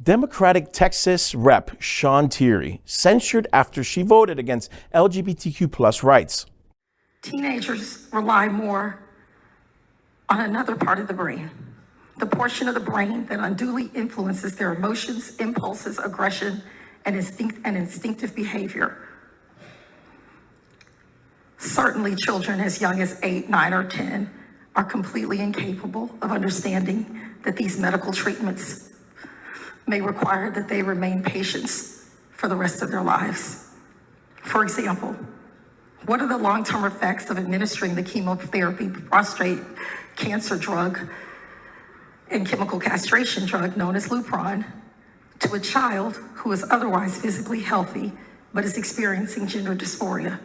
Democratic Texas Rep. Shawn Thierry censured after she voted against LGBTQ plus rights. Teenagers rely more on another part of the brain, the portion of the brain that unduly influences their emotions, impulses, aggression, and instinctive behavior. Certainly children as young as 8, 9, or 10 are completely incapable of understanding that these medical treatments may require that they remain patients for the rest of their lives. For example, what are the long-term effects of administering the chemotherapy prostate cancer drug and chemical castration drug known as Lupron to a child who is otherwise physically healthy but is experiencing gender dysphoria?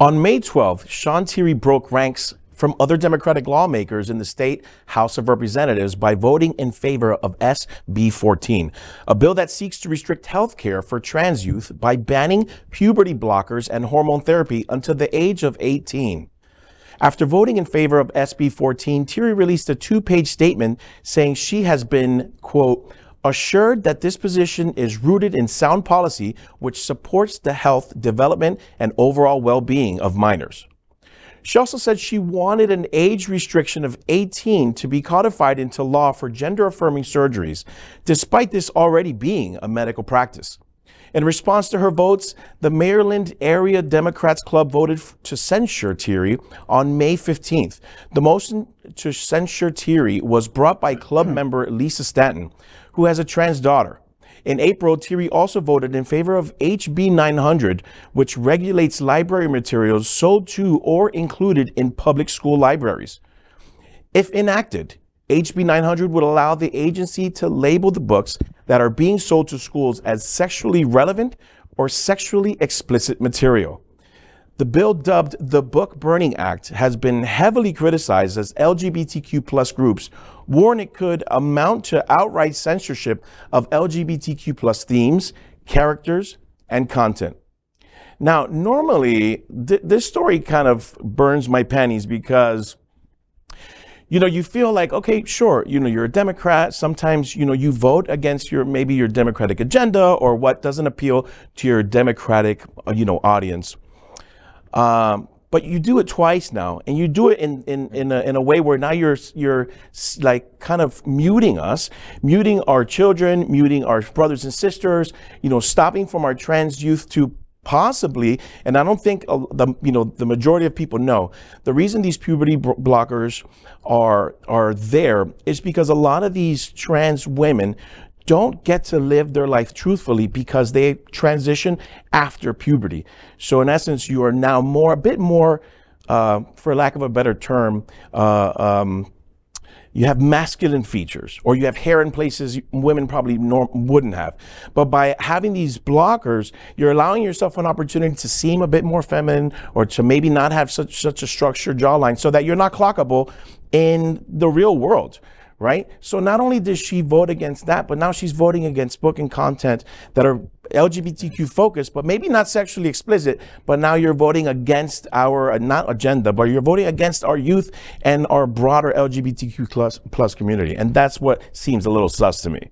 On May 12th, Shawn Thierry broke ranks from other Democratic lawmakers in the state House of Representatives by voting in favor of SB 14, a bill that seeks to restrict health care for trans youth by banning puberty blockers and hormone therapy until the age of 18. After voting in favor of SB 14, Thierry released a 2-page statement saying she has been, quote, assured that this position is rooted in sound policy which supports the health, development, and overall well-being of minors. She also said she wanted an age restriction of 18 to be codified into law for gender-affirming surgeries, despite this already being a medical practice. In response to her votes, the Meyerland Area Democrats Club voted to censure Thierry on May 15th. The motion to censure Thierry was brought by club member Lisa Stanton, who has a trans daughter. In April, Thierry also voted in favor of HB 900, which regulates library materials sold to or included in public school libraries. If enacted, HB 900 would allow the agency to label the books that are being sold to schools as sexually relevant or sexually explicit material. The bill, dubbed the Book Burning Act, has been heavily criticized as LGBTQ plus groups warn it could amount to outright censorship of LGBTQ plus themes, characters, and content. Now, normally, this story kind of burns my panties because you feel like, okay, sure, you're a Democrat. Sometimes, you vote against maybe your Democratic agenda or what doesn't appeal to your Democratic, audience. But you do it twice now, and you do it in a way where now you're like kind of muting us, muting our children, muting our brothers and sisters, stopping from our trans youth to possibly, and I don't think the majority of people know, the reason these puberty blockers are there is because a lot of these trans women don't get to live their life truthfully because they transition after puberty. So in essence, you are now a bit more, for lack of a better term, you have masculine features, or you have hair in places women probably wouldn't have. But by having these blockers, you're allowing yourself an opportunity to seem a bit more feminine, or to maybe not have such a structured jawline, so that you're not clockable in the real world. Right? So not only did she vote against that, but now she's voting against book and content that are LGBTQ focused, but maybe not sexually explicit. But now you're voting against our, not agenda, but you're voting against our youth and our broader LGBTQ plus community. And that's what seems a little sus to me.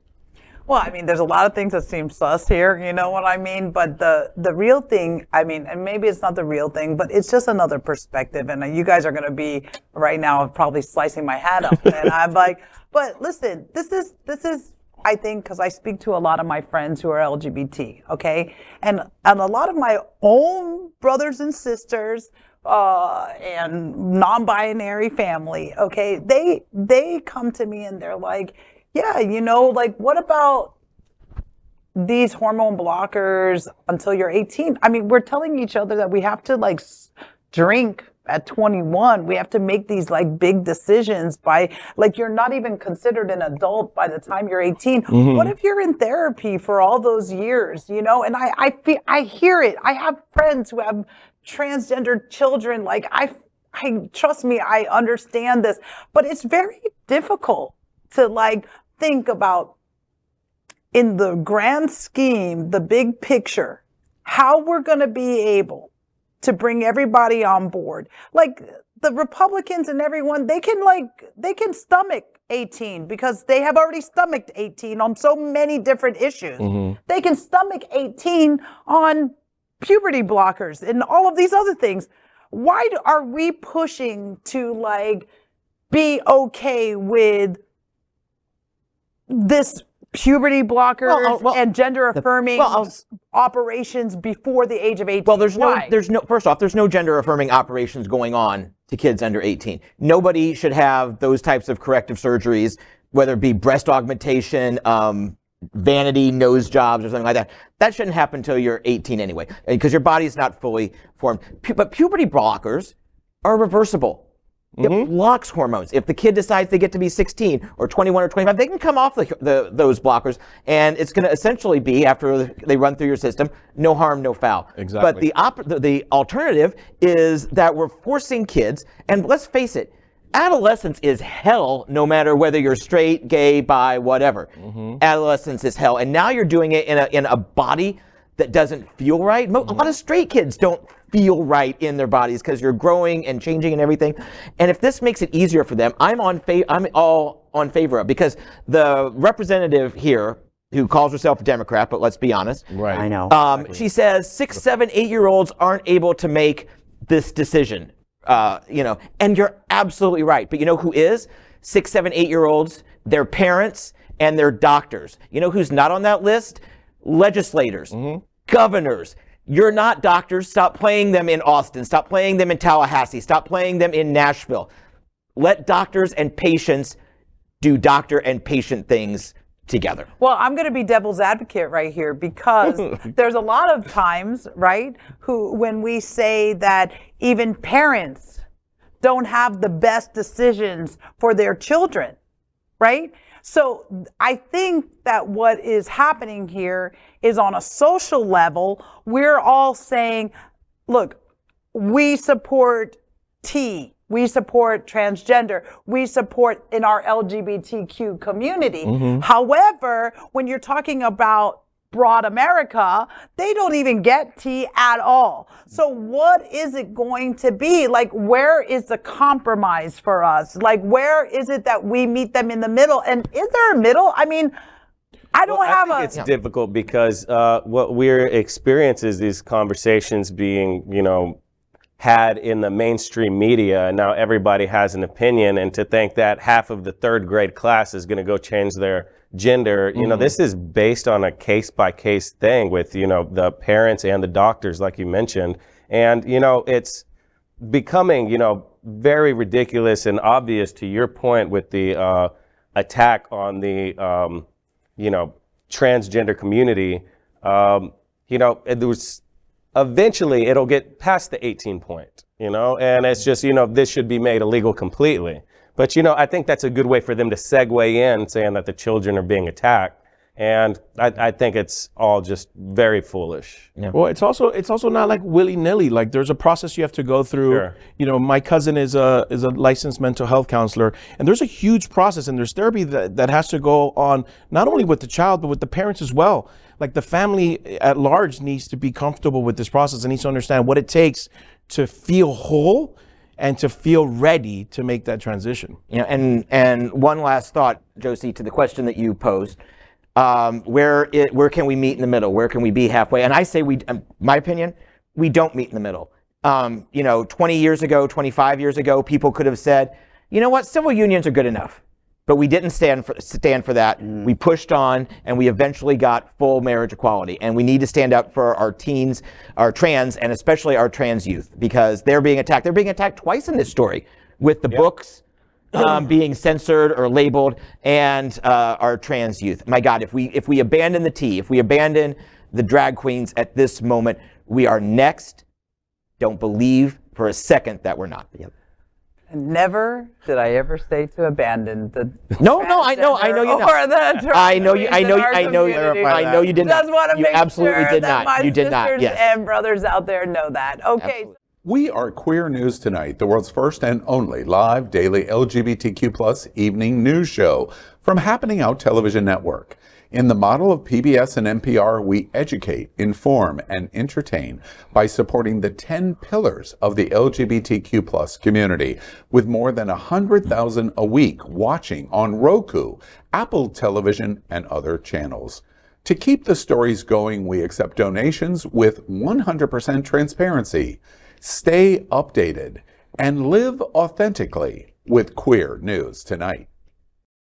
Well, I mean, there's a lot of things that seem sus here, you know what I mean? But the real thing, I mean, and maybe it's not the real thing, but it's just another perspective. And you guys are going to be right now probably slicing my hat up. And I'm like, but listen, this is, I think, because I speak to a lot of my friends who are LGBT, okay? And a lot of my own brothers and sisters, and non-binary family, okay? They come to me and they're like, yeah, like, what about these hormone blockers until you're 18? I mean, we're telling each other that we have to, like, drink at 21. We have to make these, like, big decisions by, like, you're not even considered an adult by the time you're 18. Mm-hmm. What if you're in therapy for all those years, And I hear it. I have friends who have transgender children. Like, I trust me, I understand this, but it's very difficult to, like, think about, in the grand scheme, the big picture, how we're going to be able to bring everybody on board. Like, the Republicans and everyone, they can stomach 18 because they have already stomached 18 on so many different issues. They can stomach 18 on puberty blockers and all of these other things. Why are we pushing to like be okay with this puberty blockers and gender affirming operations before the age of 18? Well, first off, there's no gender affirming operations going on to kids under 18. Nobody should have those types of corrective surgeries, whether it be breast augmentation, vanity, nose jobs, or something like that. That shouldn't happen until you're 18 anyway, because your body's not fully formed. But puberty blockers are reversible. It blocks hormones. If the kid decides they get to be 16 or 21 or 25, they can come off those blockers, and it's going to essentially be, after they run through your system, no harm, no foul. Exactly. But the alternative is that we're forcing kids, and let's face it, adolescence is hell, no matter whether you're straight, gay, bi, whatever. Adolescence is hell, and now you're doing it in a body that doesn't feel right. A lot of straight kids don't feel right in their bodies because you're growing and changing and everything. And if this makes it easier for them, I'm all on favor of, because the representative here, who calls herself a Democrat, but let's be honest. Right. I know. She says 6, 7, 8-year-olds aren't able to make this decision. And you're absolutely right. But you know who is? 6, 7, 8-year-olds, their parents, and their doctors. You know who's not on that list? Legislators, governors. You're not doctors. Stop playing them in Austin. Stop playing them in Tallahassee. Stop playing them in Nashville. Let doctors and patients do doctor and patient things together. Well, I'm going to be devil's advocate right here, because there's a lot of times, right, when we say that even parents don't have the best decisions for their children, right? So I think that what is happening here is, on a social level, we're all saying, look, we support T, we support transgender, we support in our LGBTQ community. However, when you're talking about broad America, they don't even get T at all. So what is it going to be? Like, where is the compromise for us? Like, where is it that we meet them in the middle? And is there a middle? I mean, I think it's difficult because what we're experiencing is these conversations being, had in the mainstream media, and now everybody has an opinion, and to think that half of the third grade class is going to go change their gender, this is based on a case-by-case thing with, the parents and the doctors, like you mentioned. And, it's becoming, very ridiculous and obvious, to your point, with the attack on the, transgender community. There was, eventually it'll get past the 18 point, and it's just, this should be made illegal completely. But, I think that's a good way for them to segue in, saying that the children are being attacked. And I think it's all just very foolish. Yeah. Well, it's also not like willy-nilly. Like, there's a process you have to go through. Sure. My cousin is a licensed mental health counselor, and there's a huge process, and there's therapy that has to go on, not only with the child, but with the parents as well. Like, the family at large needs to be comfortable with this process and needs to understand what it takes to feel whole and to feel ready to make that transition. And one last thought, Josie, to the question that you posed. Where can we meet in the middle? Where can we be halfway? And I say my opinion, we don't meet in the middle. 20 years ago, 25 years ago, people could have said, you know what, civil unions are good enough. But we didn't stand for that. We pushed on, and we eventually got full marriage equality. And we need to stand up for our teens, our trans, and especially our trans youth, because they're being attacked. They're being attacked twice in this story, with the books being censored or labeled, and our trans youth. My God, if we abandon the T, if we abandon the drag queens at this moment, we are next. Don't believe for a second that we're not. Never did I ever say to abandon the. No, I know you know. I know you did not. Just want to you make absolutely sure did that not. my You did sisters not. Yes. and brothers out there know that. Okay. Absolutely. We are Queer News Tonight, the world's first and only live daily LGBTQ+ evening news show from Happening Out Television Network. In the model of PBS and NPR, we educate, inform, and entertain by supporting the 10 pillars of the LGBTQ+ community, with more than 100,000 a week watching on Roku, Apple Television, and other channels. To keep the stories going, we accept donations with 100% transparency. Stay updated and live authentically with Queer News Tonight.